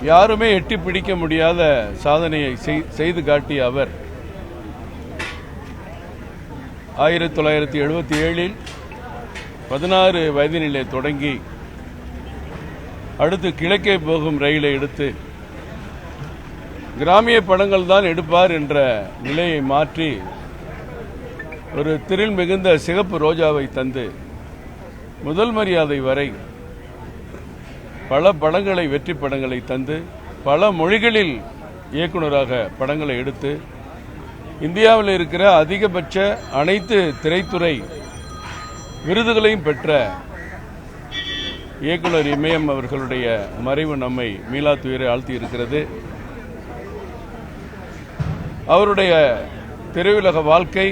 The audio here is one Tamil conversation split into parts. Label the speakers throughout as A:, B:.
A: யாருமே எட்டி பிடிக்க முடியாத சாதனையை செய்து காட்டிய அவர் 1977 16 வயதினிலே தொடங்கி அடுத்து கிழக்கே போகும் ரயிலை எடுத்து கிராமிய படங்கள் தான் எடுப்பார் என்ற நிலையை மாற்றி ஒரு திரில் மிகுந்த சிகப்பு ரோஜாவை தந்து முதல் மரியாதை வரை பல படங்களை வெற்றி படங்களை தந்து பல மொழிகளில் இயக்குநராக படங்களை எடுத்து இந்தியாவில் இருக்கிற அதிகபட்ச அனைத்து திரைத்துறை விருதுகளையும் பெற்ற இயக்குனர் இமயம் அவர்களுடைய மறைவு நம்மை மீளா துயரை ஆழ்த்தி இருக்கிறது. அவருடைய திரையுலக வாழ்க்கை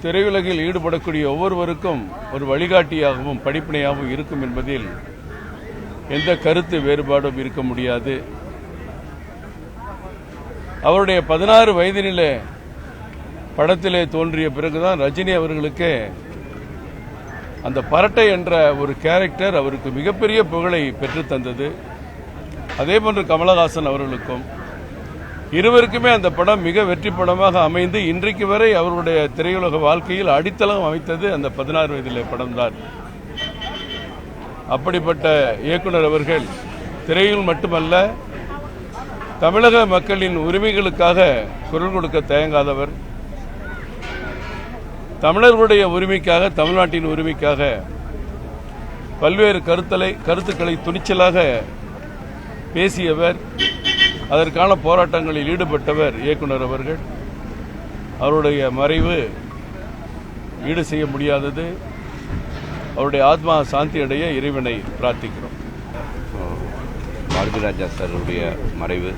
A: திரையுலகில் ஈடுபடக்கூடிய ஒவ்வொருவருக்கும் ஒரு வழிகாட்டியாகவும் படிப்பினையாகவும் இருக்கும் என்பதில் எந்த கருத்து வேறுபாடும் இருக்க முடியாது. அவருடைய 16 வயதினிலே படத்திலே தோன்றிய பிறகுதான் ரஜினி அவர்களுக்கு அந்த பரட்டை என்ற ஒரு கேரக்டர் அவருக்கு மிகப்பெரிய புகழை பெற்றுத்தந்தது. அதேபோன்று கமலஹாசன் அவர்களுக்கும் இருவருக்குமே அந்த படம் மிக வெற்றி படமாக அமைந்து இன்றைக்கு வரை அவருடைய திரையுலக வாழ்க்கையில் அடித்தளம் அமைத்தது அந்த 16 வயதிலே படம்தான். அப்படிப்பட்ட இயக்குனர் அவர்கள் திரையில் மட்டுமல்ல தமிழக மக்களின் உரிமைகளுக்காக குரல் கொடுக்க தயங்காதவர். தமிழர்களுடைய உரிமைக்காக தமிழ்நாட்டின் உரிமைக்காக பல்வேறு கருத்துக்களை துணிச்சலாக பேசியவர். அதற்கான போராட்டங்களில் ஈடுபட்டவர் இயக்குனர் அவர்கள். அவருடைய மறைவு ஈடு செய்ய முடியாதது. அவருடைய ஆத்மா சாந்தி அடைய இறைவனை பிரார்த்திக்கிறோம்.
B: பாரதி ராஜா சாருடைய மறைவு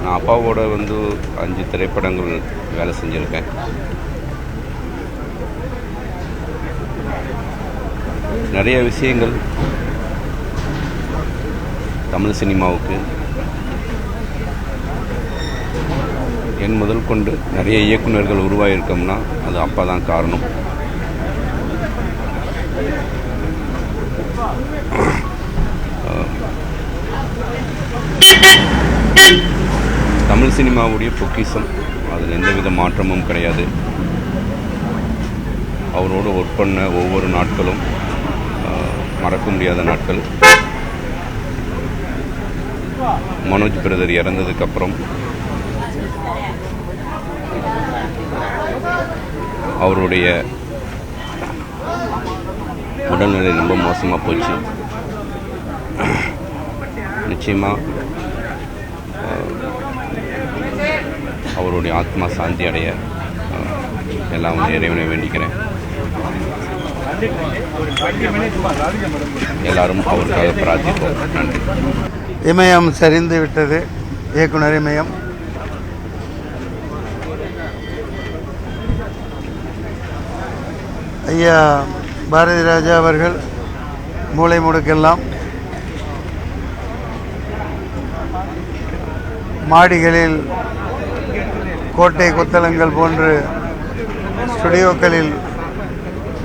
B: நான் அப்பாவோட 5 திரைப்படங்கள் வேலை செஞ்சுருக்கேன். நிறைய விஷயங்கள் தமிழ் சினிமாவுக்கு என் முதல் கொண்டு நிறைய இயக்குநர்கள் உருவாகியிருக்கோம்னா அது அப்பா தான் காரணம். தமிழ் சினிமாவுடைய பொக்கிஷம், அதில் எந்தவித மாற்றமும் கிடையாது. அவரோடு ஒர்க் பண்ண ஒவ்வொரு நாட்களும் மறக்க முடியாத நாட்கள். மனோஜ் பிரதர் இறந்ததுக்கப்புறம் அவருடைய உடல்நிலை ரொம்ப மோசமாக போச்சு. நிச்சயமாக அவருடைய ஆத்மா சாந்தி அடைய எல்லாம் இறைவனை வேண்டிக்கிறேன். எல்லாரும் அவருக்காக பிரார்த்திப்போம். நன்றி.
C: இமயம் சரிந்து விட்டது. இயக்குனர் இமயம் ஐயா பாரதி ராஜா அவர்கள் மூளை முடுக்கெல்லாம் மாடிகளில் கோட்டை கொத்தளங்கள் போன்று ஸ்டுடியோக்களில்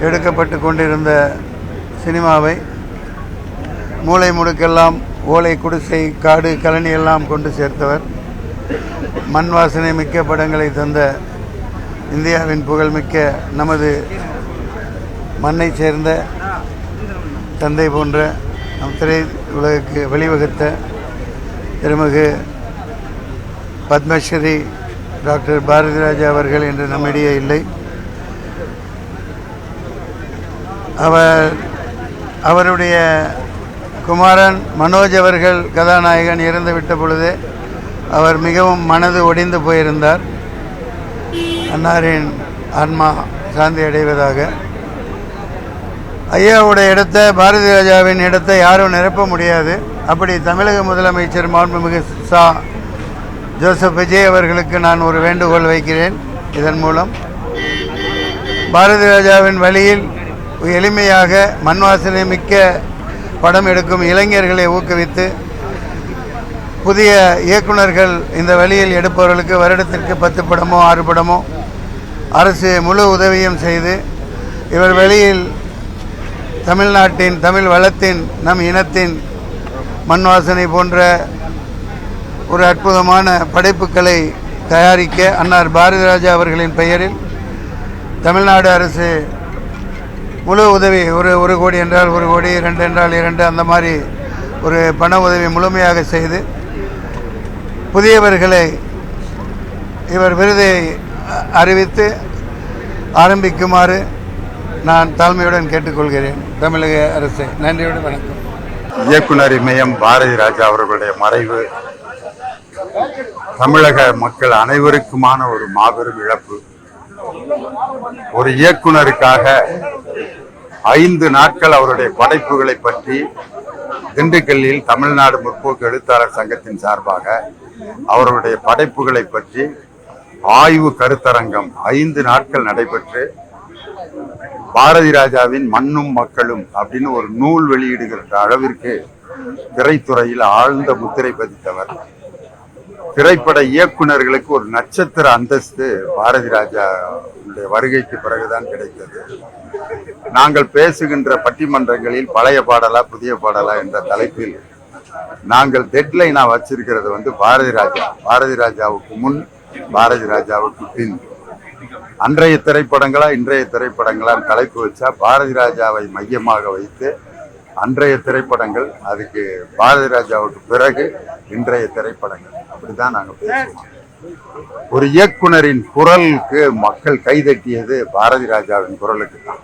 C: எடுக்கப்பட்டு கொண்டிருந்த சினிமாவை மூளை முடுக்கெல்லாம் ஓலை குடிசை காடு கழனி எல்லாம் கொண்டு சேர்த்தவர். மண் வாசனை மிக்க படங்களை தந்த இந்தியாவின் புகழ்மிக்க நமது மண்ணை சேர்ந்த தந்தை போன்ற நம் திரை உலகுக்கு வழிவகுத்த திருமிகு பத்மஸ்ரீ டாக்டர் பாரதி ராஜா அவர்கள் இன்று நம்மிடையே இல்லை. அவருடைய குமாரன் மனோஜ் அவர்கள் கதாநாயகன் இறந்துவிட்ட பொழுது அவர் மிகவும் மனது ஒடிந்து போயிருந்தார். அன்னாரின் ஆன்மா சாந்தி அடைவதாக. ஐயாவுடைய இடத்தை, பாரதி ராஜாவின் இடத்தை யாரும் நிரப்ப முடியாது. அப்படி தமிழக முதலமைச்சர் மாண்புமிகு ஜோசப் விஜய் அவர்களுக்கு நான் ஒரு வேண்டுகோள் வைக்கிறேன். இதன் மூலம் பாரதி ராஜாவின் வழியில் எளிமையாக மண்வாசனை மிக்க படம் எடுக்கும் இளைஞர்களை ஊக்குவித்து புதிய இயக்குநர்கள் இந்த வழியில் எடுப்பவர்களுக்கு வருடத்திற்கு 10 படமோ 6 படமோ அரசு முழு உதவியும் செய்து இவர் வெளியில் தமிழ்நாட்டின், தமிழ் வளத்தின், நம் இனத்தின் மண் வாசனை போன்ற ஒரு அற்புதமான படைப்புகளை தயாரிக்க அன்னார் பாரதிராஜா அவர்களின் பெயரில் தமிழ்நாடு அரசு முழு உதவி, ஒரு கோடி என்றால் 1 கோடி, 2 என்றால் 2, அந்த மாதிரி ஒரு பண உதவி முழுமையாக செய்து புதியவர்களை இவர் விருதை அறிவித்து ஆரம்பிக்குமாறு நான் தாழ்மையுடன் கேட்டுக்கொள்கிறேன். தமிழக அரசு நன்றியுடன் வணக்கம்.
D: இயக்குனர் இமயம் பாரதி ராஜா அவர்களுடைய மறைவு தமிழக மக்கள் அனைவருக்குமான ஒரு மாபெரும் இழப்பு. ஒரு இயக்குனருக்காக 5 நாட்கள் அவருடைய படைப்புகளை பற்றி திண்டுக்கல்லில் தமிழ்நாடு முற்போக்கு எழுத்தாளர் சங்கத்தின் சார்பாக அவருடைய படைப்புகளை பற்றி ஆய்வு கருத்தரங்கம் 5 நாட்கள் நடைபெற்று பாரதி ராஜாவின் மண்ணும் மக்களும் அப்படின்னு ஒரு நூல் வெளியிடுகிற அளவிற்கு திரைத்துறையில் ஆழ்ந்த முத்திரை பதித்தவர். திரைப்பட இயக்குனர்களுக்கு ஒரு நட்சத்திர அந்தஸ்து பாரதி ராஜா வருகைக்கு பிறகுதான் கிடைத்தது. நாங்கள் பேசுகின்ற பட்டிமன்றங்களில் பழைய பாடலா புதிய பாடலா என்ற தலைப்பில் நாங்கள் டெட்லைனா வச்சிருக்கிறது பாரதி ராஜாவுக்கு முன், பாரதி ராஜாவுக்கு பின். அன்றைய திரைப்படங்களா இன்றைய திரைப்படங்களா தலைப்பு வச்சா பாரதி ராஜாவை மையமாக வைத்து அன்றைய திரைப்படங்கள், அதுக்கு பாரதி ராஜாவுக்கு பிறகு இன்றைய திரைப்படங்கள், அப்படிதான் நாங்க பேசுவோம். ஒரு இயக்குனரின் குரலுக்கு மக்கள் கைதட்டியது பாரதி ராஜாவின் குரலுக்கு தான்.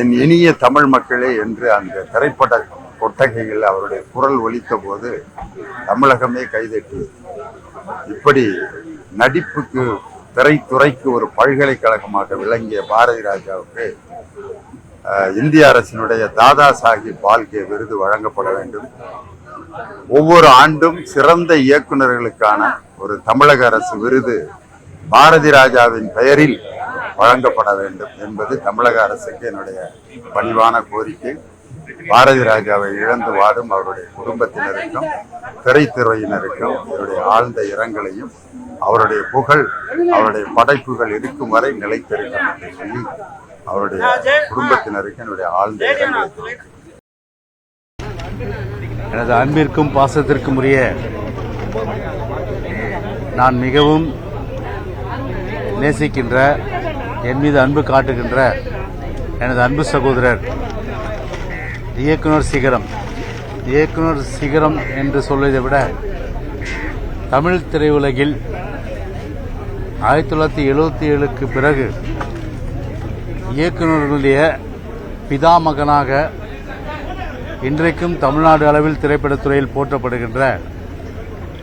D: என் இனிய தமிழ் மக்களே என்று அந்த திரைப்பட கொட்டகையில் அவருடைய குரல் ஒலித்த போது தமிழகமே கைதட்டி. இப்படி நடிப்புக்கு, திரைத்துறைக்கு ஒரு பல்கலைக்கழகமாக விளங்கிய பாரதி ராஜாவுக்கு இந்திய அரசினுடைய தாதா சாஹிப் பால்கே விருது வழங்கப்பட வேண்டும். ஒவ்வொரு ஆண்டும் சிறந்த இயக்குநர்களுக்கான ஒரு தமிழக அரசு விருது பாரதி ராஜாவின் பெயரில் வழங்கப்பட வேண்டும் என்பது தமிழக அரசுக்கு என்னுடைய பணிவான கோரிக்கை. பாரதி ராஜாவை இழந்து வாடும் அவருடைய குடும்பத்தினருக்கும் திரைத்துறையினருக்கும் என்னுடைய ஆழ்ந்த இரங்கலையும், அவருடைய புகழ், அவருடைய படைப்புகள் இருக்கும் வரை நிலைத்திருக்கும் என்று சொல்லி அவருடைய குடும்பத்தினருக்கு என்னுடைய ஆழ்ந்த இரங்கலை.
E: எனது அன்பிற்கும் பாசத்திற்கும் உரிய, நான் மிகவும் நேசிக்கின்ற, என் மீது அன்பு காட்டுகின்ற எனது அன்பு சகோதரர் இயக்குனர் சிகரம் என்று சொல்வதை விட தமிழ் திரையுலகில் 1977க்கு பிறகு இயக்குநர்களுடைய பிதாமகனாக இன்றைக்கும் தமிழ்நாடு அளவில் திரைப்படத்துறையில் போற்றப்படுகின்ற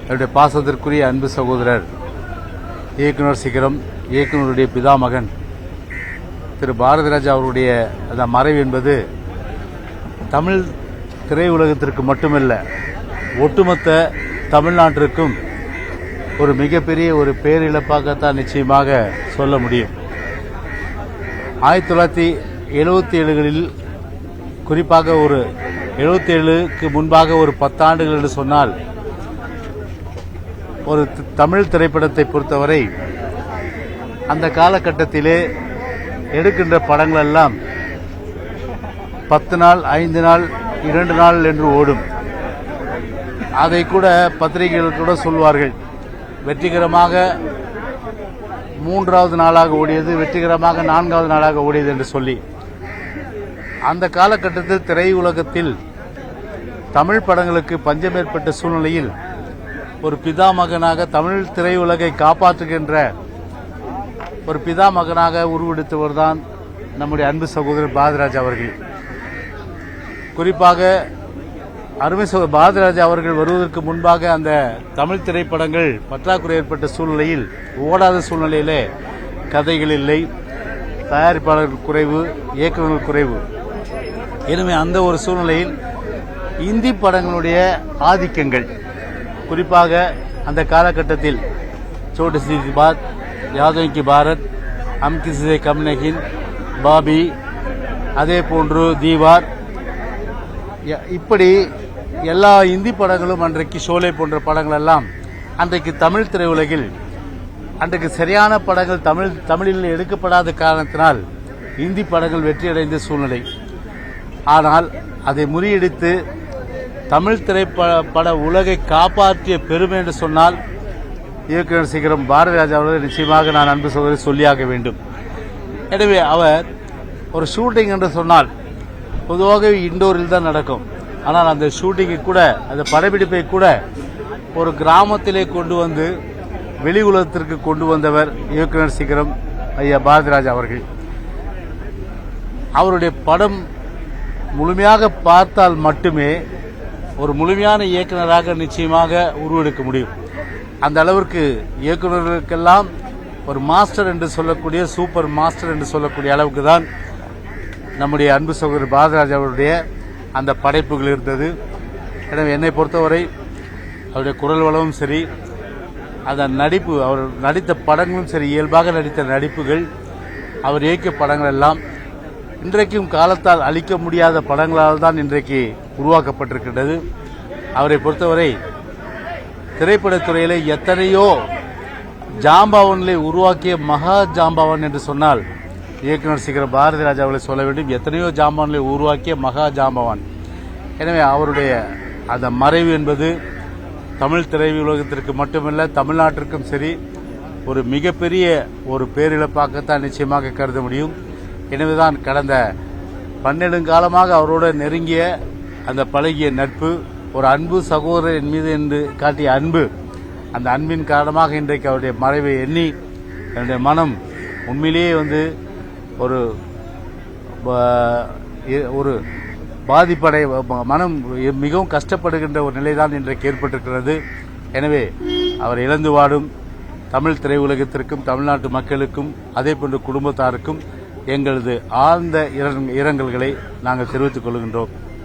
E: என்னுடைய பாசத்திற்குரிய அன்பு சகோதரர் இயக்குனர் சிகரம், இயக்குனருடைய பிதாமகன் திரு பாரதி ராஜா அவருடைய அந்த மறைவு என்பது தமிழ் திரையுலகத்திற்கு மட்டுமல்ல, ஒட்டுமொத்த தமிழ்நாட்டிற்கும் ஒரு மிகப்பெரிய ஒரு பேரிழப்பாகத்தான் நிச்சயமாக சொல்ல முடியும். 1977களில், குறிப்பாக ஒரு 77க்கு முன்பாக ஒரு 10 ஆண்டுகள் என்று சொன்னால், ஒரு தமிழ் திரைப்படத்தை பொறுத்தவரை அந்த காலகட்டத்திலே எடுக்கின்ற படங்கள் எல்லாம் 10 நாள், 5 நாள், 2 நாள் என்று ஓடும். அதை கூட பத்திரிகைகள் கூட சொல்வார்கள், வெற்றிகரமாக 3வது நாளாக ஓடியது, வெற்றிகரமாக 4வது நாளாக ஓடியது என்று சொல்லி. அந்த காலகட்டத்தில் திரையுலகத்தில் தமிழ் படங்களுக்கு பஞ்சம் ஏற்பட்ட சூழ்நிலையில் ஒரு பிதாமகனாக தமிழ் திரையுலகை காப்பாற்றுகின்ற ஒரு பிதாமகனாக உருவெடுத்தவர் தான் நம்முடைய அன்பு சகோதரர் பாரதிராஜா அவர்கள். குறிப்பாக அருமை சகோதரர் பாரதிராஜா அவர்கள் வருவதற்கு முன்பாக அந்த தமிழ் திரைப்படங்கள் பற்றாக்குறை ஏற்பட்ட சூழ்நிலையில், ஓடாத சூழ்நிலையிலே கதைகள் இல்லை, தயாரிப்பாளர்கள் குறைவு, இயக்குநர்கள் குறைவு. எனவே அந்த ஒரு சூழ்நிலையில் இந்தி படங்களுடைய ஆதிக்கங்கள், குறிப்பாக அந்த காலகட்டத்தில் சோட்டு சி பாத், யாதவ் கி பாரத், ஹம் கிசி சே கம் நஹீன், பாபி, அதே போன்று தீவார், இப்படி எல்லா இந்தி படங்களும், அன்றைக்கு ஷோலே போன்ற படங்கள் எல்லாம் அன்றைக்கு தமிழ் திரையுலகில் அன்றைக்கு சரியான படங்கள் தமிழில் எடுக்கப்படாத காரணத்தினால் இந்தி படங்கள் வெற்றியடைந்த சூழ்நிலை. ஆனால் அதை முறியடித்து தமிழ் திரைப்பட உலகை காப்பாற்றிய பெருமை என்று சொன்னால் இயக்குனர் சிகரம் பாரதி ராஜா அவர்களை நிச்சயமாக நான் அன்பு சகோதரி சொல்லியாக வேண்டும். எனவே அவர் ஒரு ஷூட்டிங் என்று சொன்னால் பொதுவாக இண்டோரில் தான் நடக்கும். ஆனால் அந்த ஷூட்டிங்கை கூட, அந்த படப்பிடிப்பை கூட ஒரு கிராமத்திலே கொண்டு வந்து வெளி உலகத்திற்கு கொண்டு வந்தவர் இயக்குனர் சிகரம் ஐயா பாரதிராஜா அவர்கள். அவருடைய படம் முழுமையாக பார்த்தால் மட்டுமே ஒரு முழுமையான இயக்குனராக நிச்சயமாக உருவெடுக்க முடியும். அந்த அளவிற்கு இயக்குநர்களுக்கெல்லாம் ஒரு மாஸ்டர் என்று சொல்லக்கூடிய, சூப்பர் மாஸ்டர் என்று சொல்லக்கூடிய அளவுக்கு தான் நம்முடைய அன்பு சகோதரர் பாரதிராஜா அவருடைய அந்த படைப்புகள் இருந்தது. எனவே என்னை பொறுத்தவரை அவருடைய குரல் வளமும் சரி, அந்த நடிப்பு, அவர் நடித்த படங்களும் சரி, இயல்பாக நடித்த நடிப்புகள், அவர் இயக்கிய படங்கள் எல்லாம் இன்றைக்கும் காலத்தால் அழிக்க முடியாத படங்களால் தான் இன்றைக்கு உருவாக்கப்பட்டிருக்கின்றது. அவரை பொறுத்தவரை திரைப்படத்துறையிலே எத்தனையோ ஜாம்பவான்களை உருவாக்கிய மகா ஜாம்பவான் என்று சொன்னால் இயக்குனர் சிகரம் பாரதி ராஜா அவர்களை சொல்ல வேண்டும். எத்தனையோ ஜாம்பவான்களை உருவாக்கிய மகா ஜாம்பவான். எனவே அவருடைய அந்த மறைவு என்பது தமிழ் திரையுலகத்திற்கு மட்டுமல்ல, தமிழ்நாட்டிற்கும் சரி ஒரு மிகப்பெரிய ஒரு பேரிழப்பாகத்தான் நிச்சயமாக கருத முடியும். எனவேதான் கடந்த 12 காலமாக அவரோடு நெருங்கிய அந்த பழகிய நட்பு, ஒரு அன்பு சகோதரன் மீது என்று காட்டிய அன்பு, அந்த அன்பின் காரணமாக இன்றைக்கு அவருடைய மறைவை எண்ணி என்னுடைய மனம் உண்மையிலேயே ஒரு பாதிப்படை, மனம் மிகவும் கஷ்டப்படுகின்ற ஒரு நிலைதான் இன்றைக்கு ஏற்பட்டிருக்கிறது. எனவே அவர் இழந்து வாடும் தமிழ் திரையுலகத்திற்கும் தமிழ்நாட்டு மக்களுக்கும் அதேபோன்று குடும்பத்தாருக்கும் எங்களது ஆழ்ந்த இரங்கல்களை நாங்கள் தெரிவித்துக் கொள்கின்றோம்.